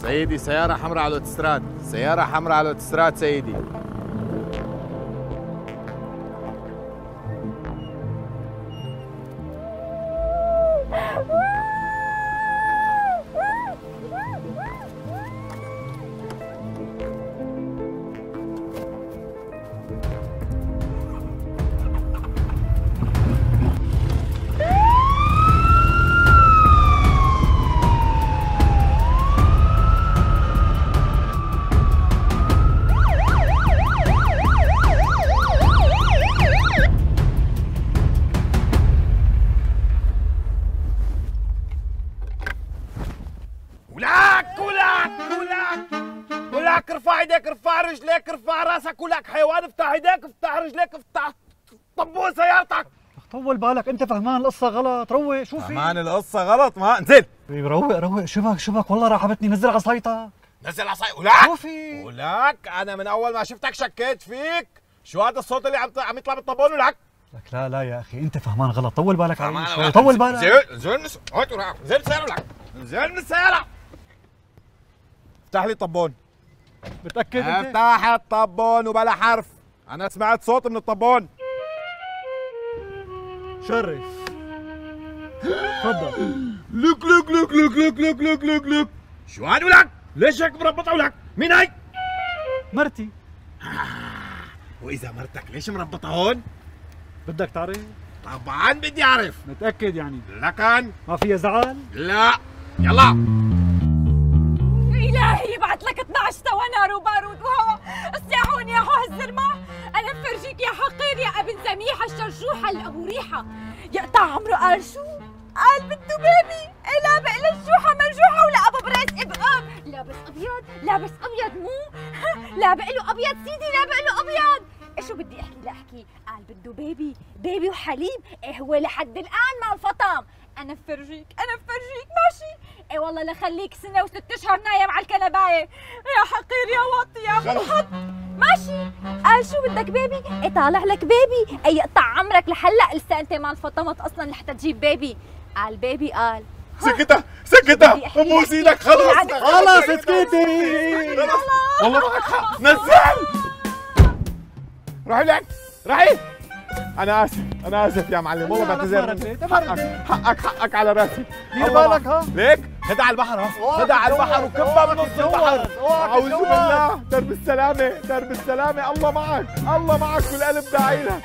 سيدي سيارة حمراء على الاوتوستراد، سيارة حمراء على الاوتوستراد سيدي. ولك ارفع ايديك، ارفع رجليك، ارفع راسك، ولك حيوان، افتح ايديك، افتح رجليك، افتح طبون سيارتك. طول بالك، انت فهمان القصه غلط. روق. شو في؟ فهمان القصه غلط. ما انزل. روق. شبك والله راحبتني. نزل عصايتك. نزل عصاي. ولك شو في؟ ولك انا من اول ما شفتك شكيت فيك. شو هذا الصوت اللي عم يطلع بالطبون؟ ولك لك لا يا اخي، انت فهمان غلط. طول بالك علي شوي. طول بالك. انزل من السياره. ولك انزل من السياره. افتح لي الطبون. متاكد انت؟ افتح الطبون وبلا حرف. انا سمعت صوت من الطبون. شرف. تفضل. لك شو هاد؟ ولك ليش هيك مربطه؟ ولك مين هي؟ مرتي. واذا مرتك ليش مربطه هون؟ بدك تعرف؟ طبعا بدي اعرف. متاكد يعني؟ لكن ما فيها زعل؟ لا. يلا. إلهي يبعث لك 12 سوا نار وبارود وهواء. استيعون يا حو هالزرمة. أنا بفرجيك يا حقير يا ابن سميحة الشرشوحة الأبو ريحة. يقطع عمره قال شو؟ قال بده بيبي. لابق للجوحة مرجوحة ولا أبو بريس بقاب. لابس أبيض مو لابق له أبيض سيدي، لابق له أبيض. شو بدي احكي؟ قال بده بيبي وحليب. هو لحد الآن ما انفطم. أنا بفرجيك ماشي؟ والله لخليك سنة و6 أشهر نايم على الكنباية يا حقير يا واطي يا منحط. ماشي. قال شو بدك بيبي؟ طالع لك بيبي. يقطع عمرك لحلق لسه انت ما انفطمت اصلا لحتى تجيب بيبي. قال بيبي. قال سكتة بوس ايدك. خلص اسكتي. والله معك حق. نزل. روحي. انا اسف يا معلم، والله بعتذر. حقك على راسي. دير بالك. ها ليك هدا على البحر. هدا على البحر وكبها بنص البحر. اعوذ بالله. درب السلامة. الله معك والقلب داعي لك.